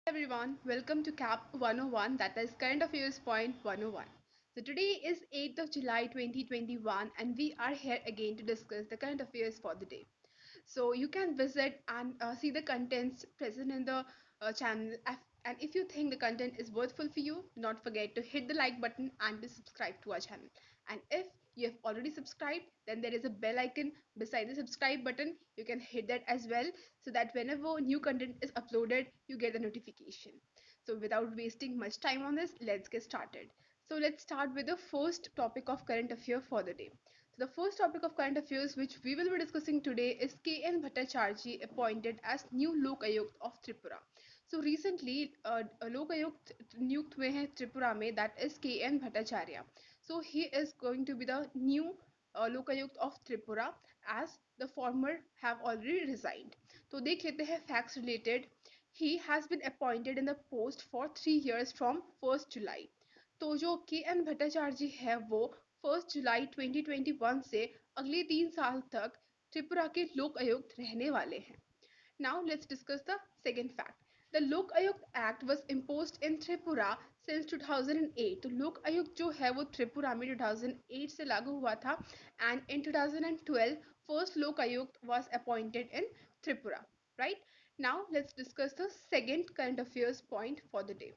everyone, welcome to CAP 101, that is Current Affairs Point 101. So today is 8th of July 2021 and we are here again to discuss the current affairs for the day. So you can visit and see the contents present in the channel, and if you think the content is worthwhile for you, do not forget to hit the like button and to subscribe to our channel. And if you have already subscribed, then there is a bell icon beside the subscribe button. You can hit that as well, so that whenever new content is uploaded, you get a notification. So without wasting much time on this, let's get started. So let's start with the first topic of current affair for the day. So the first topic of current affairs which we will be discussing today is KN Bhattacharjee appointed as new Lok Ayukt of Tripura. So recently, Lok Ayukt नियुक्त हुए हैं त्रिपुरा में, that is KN Bhattacharya. So he is going to be the new Lokayukt of Tripura, as the former have already resigned. तो देख लेते हैं facts related. He has been appointed in the post for 3 years from 1st July. तो जो के N Bhattacharya जी है वो 1 जुलाई 2021 से अगले 3 साल तक त्रिपुरा के लोक आयुक्त रहने वाले हैं. Now let's discuss the second fact. The Lok Ayukt Act was imposed in Tripura since 2008. तो लोक आयुक्त जो है वो त्रिपुरा में 2008 से लागू हुआ था, and in 2012 first Lok Ayukt was appointed in Tripura. Right? Now let's discuss the second current affairs point for the day.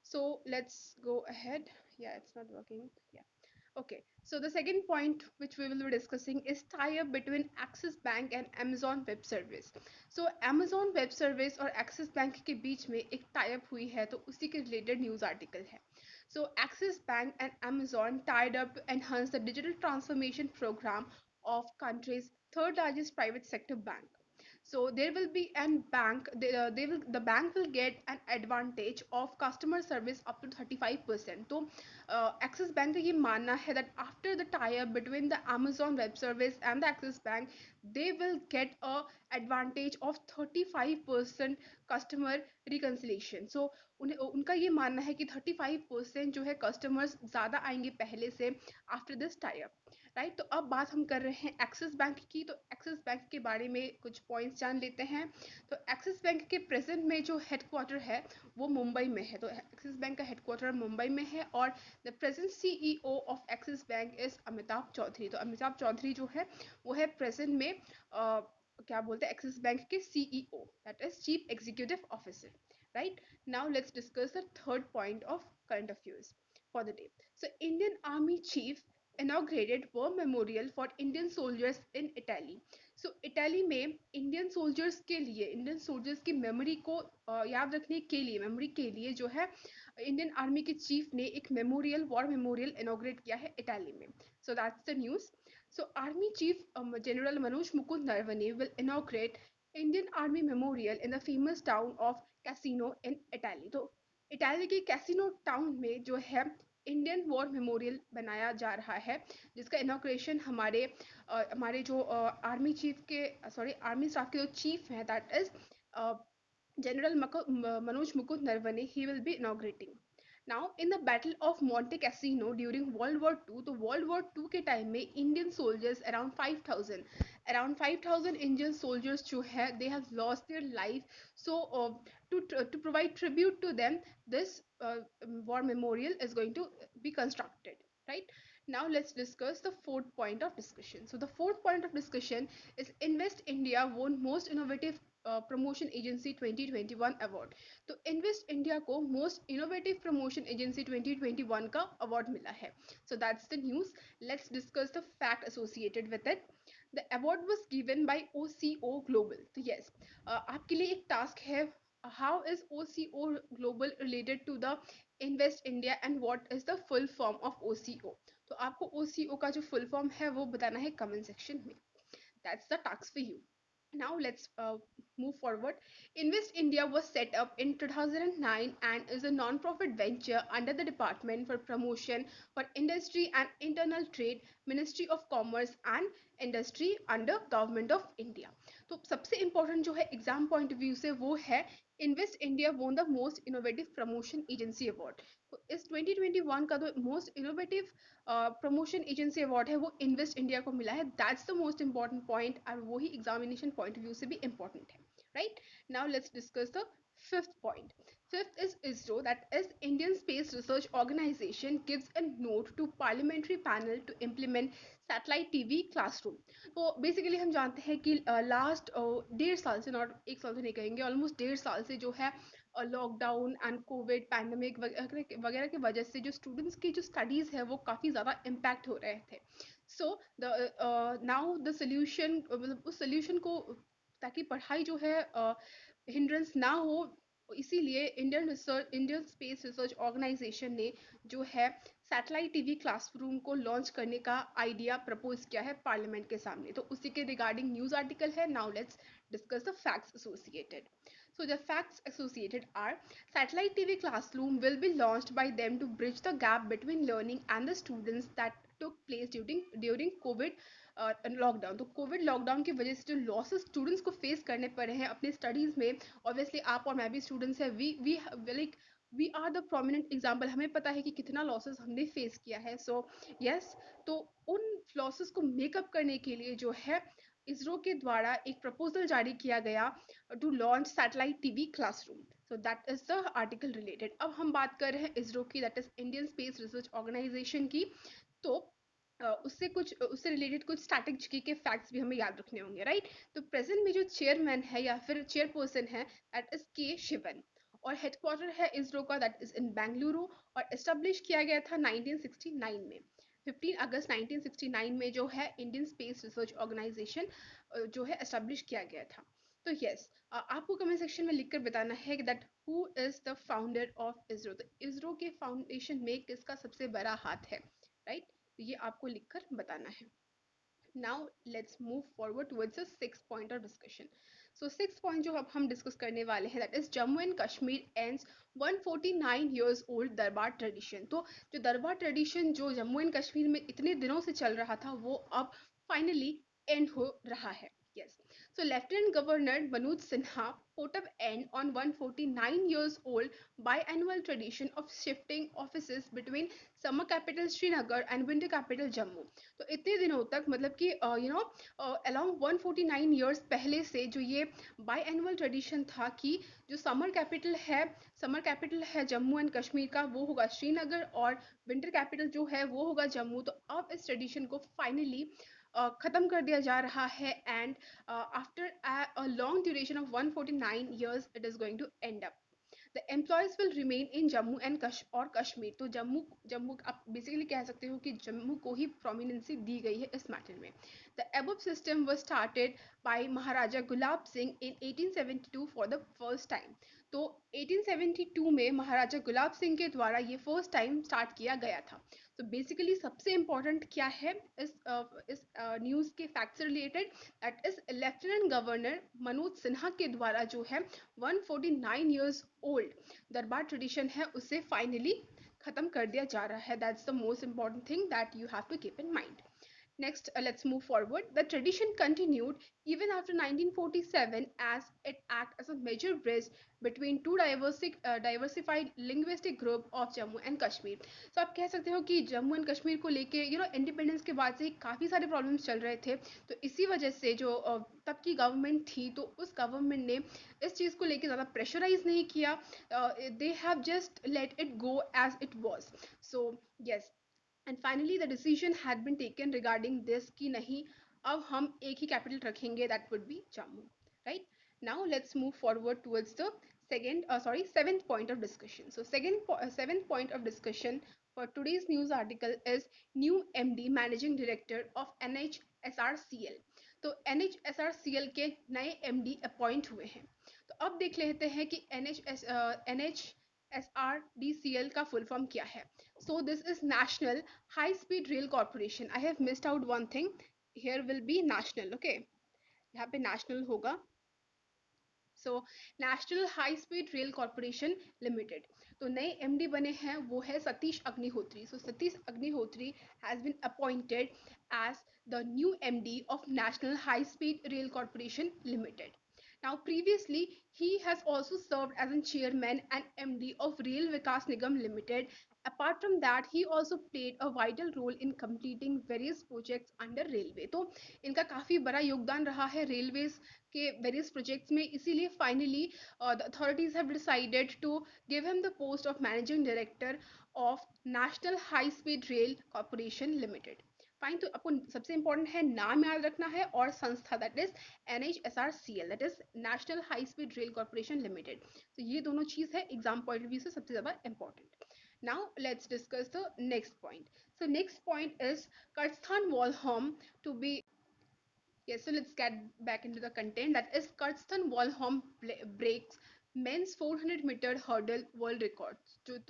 So let's go ahead. Yeah, it's not working. Yeah. Okay, so the second point which we will be discussing is tie-up between Axis Bank and Amazon Web Service. So Amazon Web Service और Axis Bank के बीच में एक tie-up हुई है, तो उसी के related news article है. So Axis Bank and Amazon tied up to enhance the digital transformation program of country's third largest private sector bank. So there will be an bank, the bank will get an advantage of customer service up to 35%. तो Axis Bank का ये मानना है that after the tie-up between the Amazon Web Service and the Axis Bank, they will get a advantage of 35% customer reconciliation. So उन्हें उनका ये मानना है कि 35% जो है कस्टमर्स ज़्यादा आएंगे पहले से आफ्टर दिस टाई-अप. राइट, तो अब बात हम कर रहे हैं एक्सिस बैंक की. तो एक्सिस बैंक के बारे में कुछ पॉइंट्स जान लेते हैं. तो एक्सिस बैंक के प्रेजेंट में जो हेडक्वार्टर है वो मुंबई में है. तो एक्सिस बैंक का हेडक्वार्टर मुंबई में है और the present CEO of Axis Bank is Amitabh Chaudhary. तो अमिताभ चौधरी जो है वो है प्रेजेंट में क्या बोलते हैं एक्सिस बैंक के CEO, that is chief executive officer. Right, now let's discuss the third point of current affairs for the day. So Indian Army Chief inaugurated war memorial for Indian soldiers in Italy. So Italy में Indian soldiers के लिए, Indian soldiers की memory को याद रखने के लिए, memory के लिए जो है इंडियन आर्मी के चीफ ने एक मेमोरियल, वॉर मेमोरियल इनोग्रेट किया है इटाली में. So that's the news. So army chief general Manoj Mukund Naravane will इनोग्रेट Indian army memorial in the famous town of casino in Italy. तो इटाली के कैसीनो टाउन में जो है इंडियन वॉर मेमोरियल बनाया जा रहा है, जिसका इनॉग्रेशन हमारे जो आर्मी चीफ के, सॉरी, आर्मी स्टाफ के जो चीफ हैं, that is general Manoj Mukund Naravane, he will be inaugurating. Now in the battle of Monte casino during world war 2, तो वर्ल्ड वॉर 2 के टाइम में Indian soldiers around 5,000 Indian soldiers जो है they have lost their life. So to provide tribute to them, this war memorial is going to be constructed. Right, now let's discuss the fourth point of discussion. So the fourth point of discussion is Invest India won most innovative promotion agency 2021 award. तो invest India को most innovative promotion agency 2021 का award मिला है. So that's the news. Let's discuss the fact associated with it. The award was given by OCO global. तो yes, आपके लिए एक task है. How is OCO Global related to the Invest India and what is the full form of OCO? तो आपको OCO का जो full form है वो बताना है comment section में. That's the task for you. Now let's move forward. Invest India was set up in 2009 and is a non-profit venture under the Department for Promotion for Industry and Internal Trade, Ministry of Commerce and Industry under Government of India. तो सबसे important जो है exam point of view से वो है invest India won the most innovative promotion agency award. तो इस 2021 का जो most innovative promotion agency award है वो इन्वेस्ट इंडिया को मिला है. That's the most important point और वही एग्जामिनेशन पॉइंट ऑफ व्यू से भी इंपॉर्टेंट है. Right, now let's discuss the Fifth point. Fifth is ISRO, that is Indian Space Research Organization, gives a note to parliamentary panel to implement satellite TV classroom. तो basically हम जानते हैं कि last 1.5 साल से, नॉट 1 साल तो नहीं कहेंगे, ऑलमोस्ट 1.5 साल से जो है लॉकडाउन एंड कोविड पैंडमिक वगैरह वगैरह की वजह से जो स्टूडेंट्स की जो स्टडीज़ है वो काफ़ी ज़्यादा इम्पैक्ट हो रहे थे. So the now the solution, मतलब उस सोल्यूशन को, ताकि पढ़ाई जो है हिंड्रेंस ना हो, इसीलिए इंडियन स्पेस रिसर्च ऑर्गेनाइजेशन ने जो है सैटेलाइट टीवी क्लासरूम को लॉन्च करने का आइडिया प्रपोज किया है पार्लियामेंट के सामने. तो उसी के रिगार्डिंग न्यूज़ आर्टिकल है. Now let's discuss the facts associated. So the facts associated are: satellite TV classroom will be launched by them to bridge the gap between learning and the students that took place during COVID lockdown. तो Covid lockdown की वजह से जो losses students को face करने पड़े हैं अपने स्टडीज़ में, ऑब्वियसली आप और मैं भी स्टूडेंट्स हैं, we like we are the prominent example. हमें पता है कि कितना लॉसेस हमने फेस किया है. सो यस, तो उन लॉसेस को मेकअप करने के लिए जो है इसरो के द्वारा एक प्रपोजल जारी किया गया to launch satellite TV classroom. So that is the article related. अब हम बात कर रहे हैं इसरो की, that is Indian Space Research Organisation की. तो उससे रिलेटेड कुछ स्टैटिक जीके के फैक्ट्स भी हमें याद रखने होंगे, राइट? तो प्रेजेंट में जो चेयरमैन है या फिर चेयरपर्सन है, दैट इज के शिवन. और हेडक्वार्टर है इसरो का, दैट इज इन बेंगलुरु. और एस्टेब्लिश किया गया था 1969 में. 15 अगस्त 1969 में जो है इंडियन स्पेस रिसर्च ऑर्गेनाइजेशन जो है एस्टेब्लिश किया गया था. तो यस, आपको कमेंट सेक्शन में लिखकर बताना है कि that who is the founder of ISRO. तो इसरो के फाउंडेशन में किसका सबसे बड़ा हाथ है, राइट? तो ये आपको लिखकर बताना है. Now let's move forward towards the sixth point of discussion. So sixth point जो अब हम डिस्कस करने वाले हैं, that is Jammu and Kashmir ends 149 years old दरबार ट्रेडिशन. तो जो दरबार ट्रेडिशन जो जम्मू एंड कश्मीर में इतने दिनों से चल रहा था वो अब फाइनली एंड हो रहा है. Yes. So Lieutenant Governor Manoj Sinha put up end on 149 years old biannual tradition of shifting offices between summer capital Srinagar and winter capital Jammu. तो इतने दिनों तक, मतलब कि अलोंग 149 ईयर्स पहले से जो ये बाई एनुअल ट्रेडिशन था कि जो समर कैपिटल है जम्मू एंड कश्मीर का, वो होगा श्रीनगर, और विंटर कैपिटल जो है वो होगा जम्मू. तो अब इस ट्रेडिशन को फाइनली ख़त्म कर दिया जा रहा है. And after a long duration of 149 years it is going to end up. The employees will remain in Jammu and Kashmir. तो जम्मू जम्मू आप बेसिकली कह सकते हो कि जम्मू को ही प्रोमिनेंसी दी गई है इस मैटर में. The above system was started by Maharaja Gulab Singh in 1872 for the first time. तो 1872 में महाराजा गुलाब सिंह के द्वारा ये फर्स्ट टाइम स्टार्ट किया गया था. तो बेसिकली सबसे इम्पोर्टेंट क्या है इस न्यूज़ के फैक्ट से related, that is lieutenant governor Manoj Sinha के द्वारा जो है 149 ईयर्स ओल्ड दरबार ट्रेडिशन है उसे फाइनली खत्म कर दिया जा रहा है. That's the most important thing that you have to keep in mind. Next, let's move forward. The tradition continued even after 1947 as it acted as a major bridge between two diversified linguistic group of Jammu and Kashmir. So आप कह सकते हो कि Jammu and Kashmir को लेके independence के बाद से काफ़ी सारे प्रॉब्लम्स चल रहे थे. तो इसी वजह से जो तब की गवर्नमेंट थी, तो उस गवर्नमेंट ने इस चीज़ को लेके ज़्यादा प्रेशराइज नहीं किया. They have just let it go as it was. So yes, and finally the decision had been taken regarding this कि नहीं, अब हम एक ही कैपिटल रखेंगे, that would be Jammu, right? Now let's move forward towards the seventh point of discussion. So seventh point of discussion for today's news article is new MD managing director of NHSRCL. तो NHSRCL के नए MD appoint हुए हैं. तो अब देख लेते हैं कि NHSRDCL का फुल फॉर्म क्या है. So this is National High Speed Rail Corporation. I have missed out one thing. Here will be national, okay? यहाँ पे national होगा. So National High Speed Rail Corporation Limited. तो नए एमडी बने हैं वो है Satish Agnihotri. So Satish Agnihotri has been appointed as the new MD of National High Speed Rail Corporation Limited. Now, previously, he has also served as a chairman and MD of Rail Vikas Nigam Limited. Apart from that, he also played a vital role in completing various projects under railway. तो इनका काफी बड़ा योगदान रहा है railways के various projects में, इसीलिए finally the authorities have decided to give him the post of managing director of National High Speed Rail Corporation Limited. Fine, तो आपको सबसे इंपॉर्टेंट है नाम याद रखना है और संस्था, that is NHSRCL, that is national High Speed rail corporation limited. तो ये दोनों चीज है एग्जाम पॉइंट ऑफ व्यू से सबसे ज्यादा important. Now let's discuss the next point. So next point is Karsten Warholm to be, yes, so let's get back into the content. That is, Kirsten Wallholm breaks men's 400 metre hurdle world record.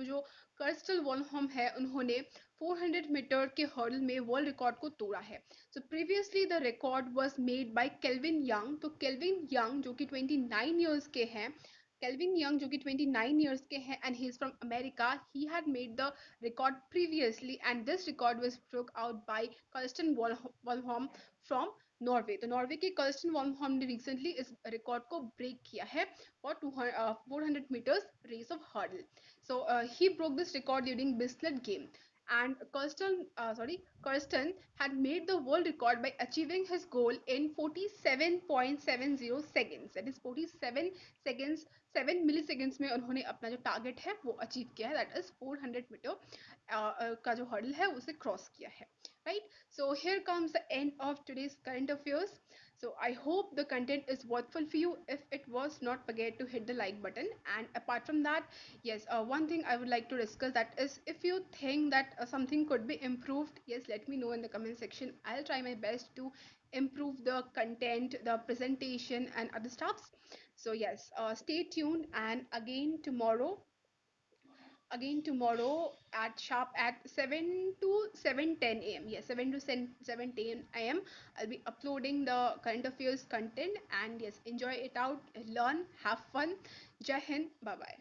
जो Karsten वॉलहॉम है, उन्होंने 400 metre के hurdle में world record को तोड़ा है। So previously the record was made by Kelvin Young. तो Kelvin Young जो कि 29 ईयर्स के हैं, Kelvin Young जो कि 29 years के हैं, and he is from America. He had made the record previously and this record was broke out by Kirsten Wallholm from Norway. तो नॉर्वे के कर्स्टन वॉलहॉम ने रिसेंटली इस रिकॉर्ड को ब्रेक किया है for 400 metres race of hurdle. So he broke this record during Bislett game, and Kirsten had made the world record by achieving his goal in 47.70 seconds. That is 47 seconds, 7 milliseconds में उन्होंने अपना जो target है वो achieve किया है, that is 400 metre का जो हर्डल है उसे क्रॉस किया है, right? So here comes the end of today's current affairs. So I hope the content is worthwhile for you. If it was, not forget to hit the like button. And apart from that, yes, one thing I would like to discuss, that is, if you think that something could be improved, yes, let me know in the comment section. I'll try my best to improve the content, the presentation, and other stuffs. So yes, stay tuned, and again tomorrow at sharp at 7 to 7:10 a.m. Yes, 7 to 7:10 a.m. I'll be uploading the current affairs content, and yes, enjoy it out, learn, have fun. Jai Hind, bye bye.